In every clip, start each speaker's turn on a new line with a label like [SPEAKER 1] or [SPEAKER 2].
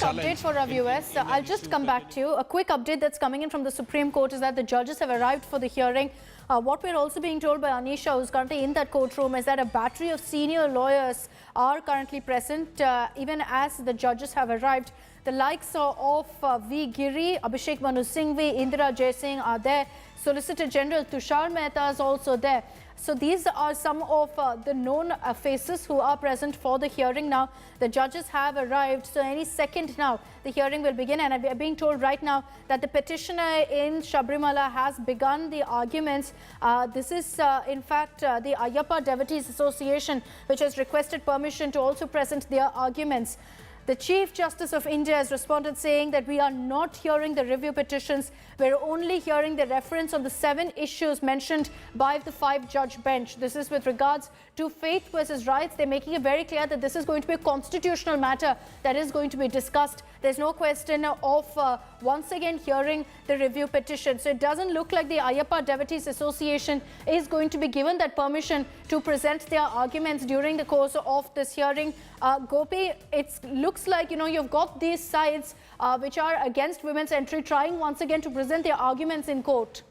[SPEAKER 1] update for our viewers. I'll just come back to you. A quick update that's coming in from the Supreme Court is that the judges have arrived for the hearing. What we're also being told by Anisha, who's currently in that courtroom, is that a battery of senior lawyers are currently present, even as the judges have arrived. The likes of V. Giri, Abhishek Manu Singhvi, Indira Jaising are there. Solicitor General Tushar Mehta is also there. So these are some of the known faces who are present for the hearing now. The judges have arrived, so any second now the hearing will begin, and I'm being told right now that the petitioner in Sabrimala has begun the arguments. This is in fact the Ayyappa Devotees Association, which has requested permission to also present their arguments. The Chief Justice of India has responded saying that we are not hearing the review petitions. We're only hearing the reference on the 7 issues mentioned by the 5-judge bench. This is with regards to faith versus rights. They're making it very clear that this is going to be a constitutional matter that is going to be discussed. There's no question of once again hearing the review petition. So it doesn't look like the Ayyappa Devotees Association is going to be given that permission to present their arguments during the course of this hearing. Gopi, it looks like, you've got these sides which are against women's entry trying once again to present their arguments in court.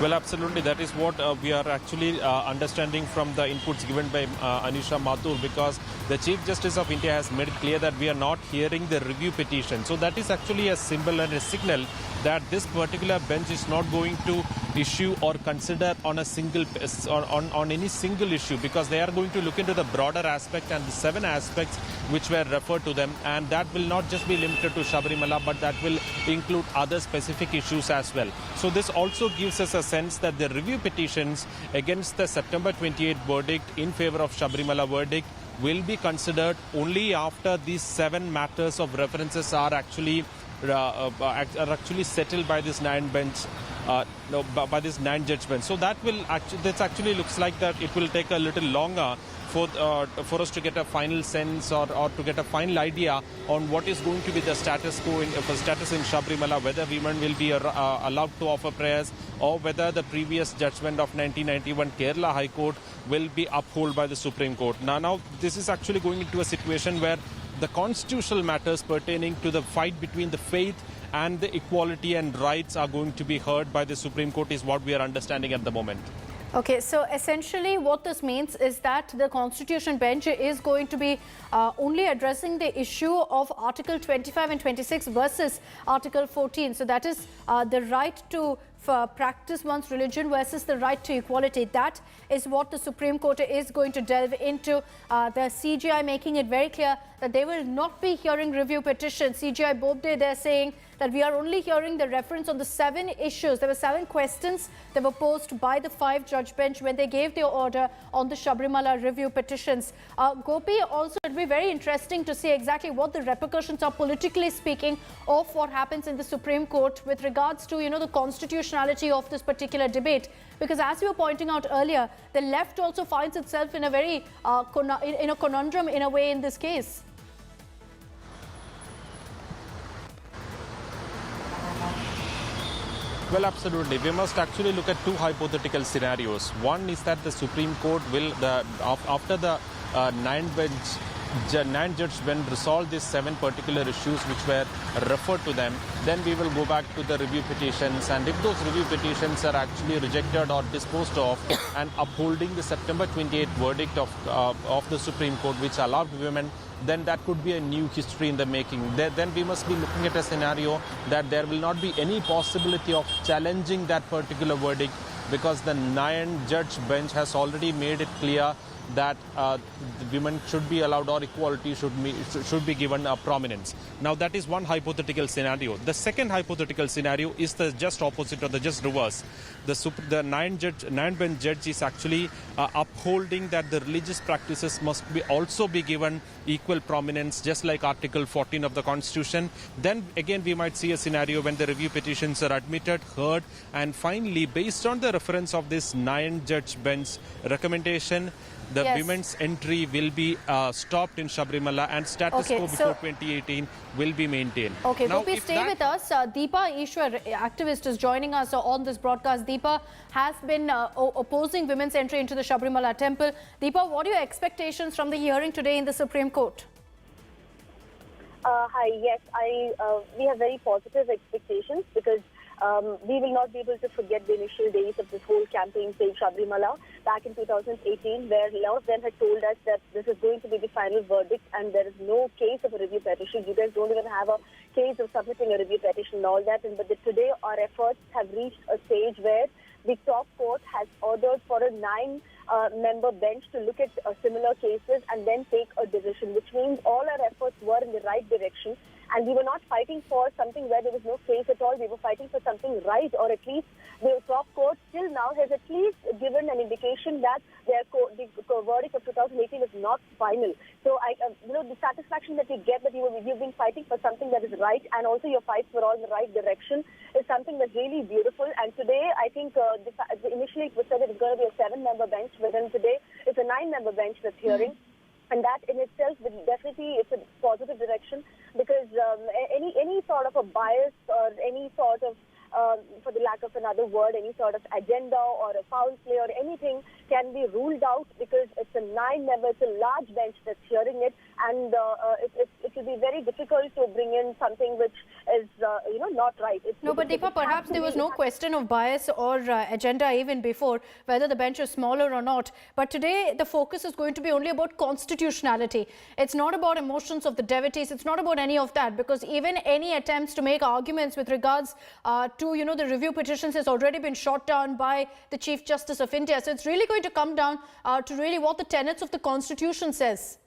[SPEAKER 2] Well, absolutely. That is what we are actually understanding from the inputs given by Anisha Mathur, because the Chief Justice of India has made it clear that we are not hearing the review petition. So that is actually a symbol and a signal that this particular bench is not going to issue or consider on a single on any single issue, because they are going to look into the broader aspect and the 7 aspects which were referred to them, and that will not just be limited to Sabrimala, but that will include other specific issues as well. So this also gives us a sense that the review petitions against the September 28 verdict in favor of Sabrimala verdict will be considered only after these 7 matters of references are actually settled by this 9 judge bench. So that will actually looks like that it will take a little longer for us to get a final sense or to get a final idea on what is going to be the status quo in Sabrimala, whether women will be allowed to offer prayers, or whether the previous judgment of 1991 Kerala High Court will be upheld by the Supreme Court. Now this is actually going into a situation where the constitutional matters pertaining to the fight between the faith and the equality and rights are going to be heard by the Supreme Court, is what we are understanding at the moment.
[SPEAKER 1] Okay, so essentially what this means is that the Constitution bench is going to be only addressing the issue of Article 25 and 26 versus Article 14. So that is the right to practice one's religion versus the right to equality. That is what the Supreme Court is going to delve into. The CJI making it very clear that they will not be hearing review petitions. CJI Bobde, they're saying that we are only hearing the reference on the 7 issues. There were 7 questions that were posed by the 5-judge bench when they gave their order on the Sabrimala review petitions. Gopi, also it will be very interesting to see exactly what the repercussions are, politically speaking, of what happens in the Supreme Court with regards to, the constitutionality of this particular debate. Because as you were pointing out earlier, the left also finds itself in a very in a conundrum in a way in this case.
[SPEAKER 2] Well, absolutely. We must actually look at 2 hypothetical scenarios. One is that the Supreme Court will, after the 9-judge bench resolve these 7 particular issues which were referred to them, then we will go back to the review petitions, and if those review petitions are actually rejected or disposed of and upholding the September 28 verdict of the Supreme Court which allowed women, then that could be a new history in the making. Then we must be looking at a scenario that there will not be any possibility of challenging that particular verdict, because the 9-judge bench has already made it clear that women should be allowed, or equality should be given prominence. Now that is one hypothetical scenario. The second hypothetical scenario is the just opposite or the just reverse. The 9-bench judge is actually upholding that the religious practices must also be given equal prominence, just like Article 14 of the Constitution. Then again we might see a scenario when the review petitions are admitted, heard, and finally, based on the reference of this 9-judge bench recommendation, the
[SPEAKER 1] Yes.
[SPEAKER 2] women's entry will be stopped in Sabrimala and status
[SPEAKER 1] Okay,
[SPEAKER 2] quo
[SPEAKER 1] so-
[SPEAKER 2] before 2018 will be maintained.
[SPEAKER 1] Okay,
[SPEAKER 2] Now,
[SPEAKER 1] Gopi,
[SPEAKER 2] if
[SPEAKER 1] stay
[SPEAKER 2] that-
[SPEAKER 1] with us. Deepa Ishwar, activist, is joining us on this broadcast. Deepa has been opposing women's entry into the Sabrimala temple. Deepa, what are your expectations from the hearing today in the Supreme Court?
[SPEAKER 3] Hi, yes, we have very positive expectations because we will not be able to forget the initial days of this whole campaign, Save Sabrimala, back in 2018, where a lot of them had told us that this is going to be the final verdict and there is no case of a review petition. You guys don't even have a case of submitting a review petition and all that. But today our efforts have reached a stage where the top court has ordered for a 9-member bench to look at similar cases and then take a decision, which means all our efforts were in the right direction. And we were not fighting for something where there was no case at all. We were fighting for something right, or at least the top court till now has at least given an indication that the verdict of 2018 is not final. So, the satisfaction that you get that you've been fighting for something that is right, and also your fights were all in the right direction, is something that's really beautiful. And today, I think initially it was said it was going to be a 7-member bench, but then today it's a 9-member bench that's hearing. And that in itself, definitely, it's a positive direction because any sort of a bias or any sort of, for the lack of another word, any sort of agenda or a foul play or anything can be ruled out because it's a 9-member, it's a large bench that's hearing it, and it will be very difficult to bring in something which is, not right.
[SPEAKER 1] No, but Deepa, perhaps there was no question of bias or agenda even before, whether the bench is smaller or not. But today, the focus is going to be only about constitutionality. It's not about emotions of the devotees. It's not about any of that, because even any attempts to make arguments with regards to, the review petitions has already been shot down by the Chief Justice of India. So it's really going to come down to really what the tenets of the Constitution says.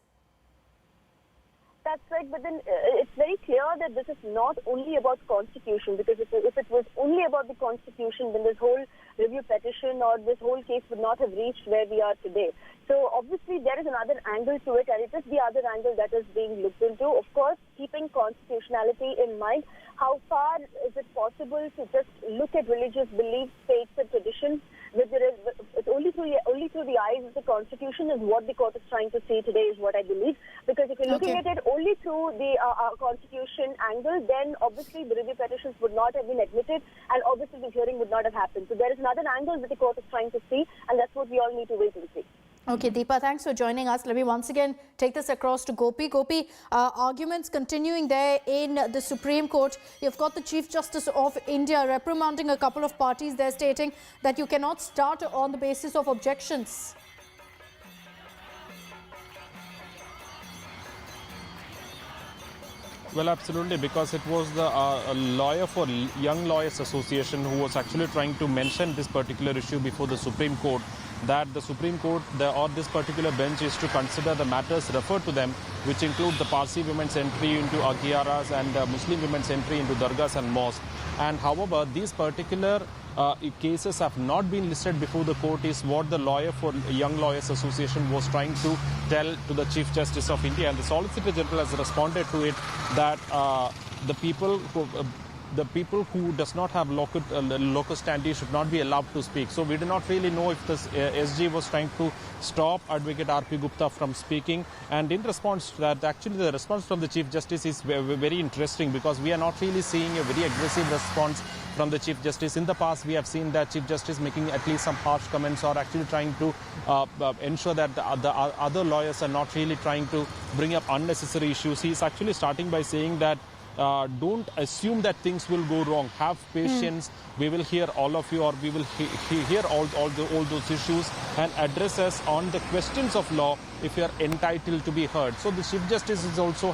[SPEAKER 3] That's right, but then it's very clear that this is not only about Constitution, because if it was only about the Constitution, then this whole review petition or this whole case would not have reached where we are today. So obviously there is another angle to it, and it is the other angle that is being looked into. Of course, keeping constitutionality in mind, how far is it possible to just look at religious beliefs, faiths and traditions it's only through the eyes of the Constitution is what the court is trying to say today, is what I believe. Because if you're looking at it only through the Constitution angle, then obviously the review petitions would not have been admitted, and obviously the hearing would not have happened. So there is another angle that the court is trying to see, and that's what we all need to wait and see.
[SPEAKER 1] Okay, Deepa, thanks for joining us. Let me once again take this across to Gopi. Gopi, arguments continuing there in the Supreme Court. You've got the Chief Justice of India reprimanding a couple of parties there, stating that you cannot start on the basis of objections.
[SPEAKER 2] Well, absolutely, because it was the lawyer for Young Lawyers Association who was actually trying to mention this particular issue before the Supreme Court, that the Supreme Court or this particular bench is to consider the matters referred to them, which include the Parsi women's entry into Agyaras and Muslim women's entry into dargahs and mosques. And however, these particular cases have not been listed before the court is what the lawyer for Young Lawyers Association was trying to tell to the Chief Justice of India. And the Solicitor General has responded to it that the people who does not have locus standi should not be allowed to speak. So we do not really know if this SG was trying to stop Advocate R.P. Gupta from speaking. And in response to that, actually the response from the Chief Justice is very interesting, because we are not really seeing a very aggressive response from the Chief Justice. In the past, we have seen that Chief Justice making at least some harsh comments, or actually trying to ensure that the other lawyers are not really trying to bring up unnecessary issues. He is actually starting by saying that don't assume that things will go wrong. Have patience. We will hear all of you, or we will hear all those issues and address us on the questions of law if you are entitled to be heard. So the Chief Justice is also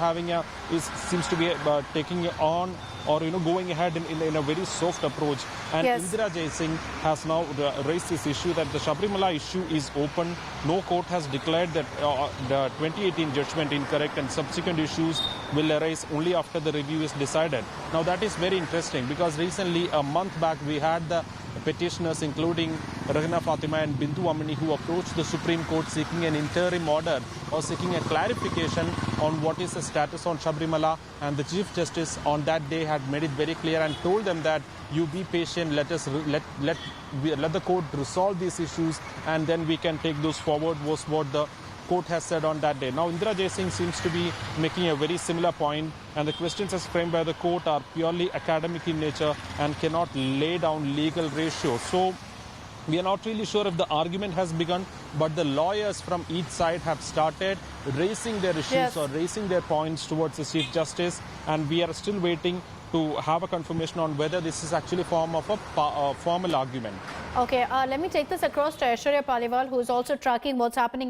[SPEAKER 2] seems to be taking on, or going ahead in a very soft approach. And Indira Jaising has now raised this issue that the Sabrimala issue is open. No court has declared that the 2018 judgment incorrect, and subsequent issues will arise only after the review is decided. Now that is very interesting, because recently, a month back, we had the petitioners, including Rahina Fatima and Bindu Amani, who approached the Supreme Court seeking an interim order or seeking a clarification on what is the status on Sabrimala. And the Chief Justice on that day had made it very clear and told them that you be patient, let the court resolve these issues, and then we can take those forward, was what the court has said on that day. Now, Indira Jaising seems to be making a very similar point, and the questions as framed by the court are purely academic in nature and cannot lay down legal ratios. So, we are not really sure if the argument has begun, but the lawyers from each side have started raising their issues or raising their points towards the Chief Justice, and we are still waiting to have a confirmation on whether this is actually form of a formal argument.
[SPEAKER 1] Okay, let me take this across to Aishwarya Paliwal, who is also tracking what's happening in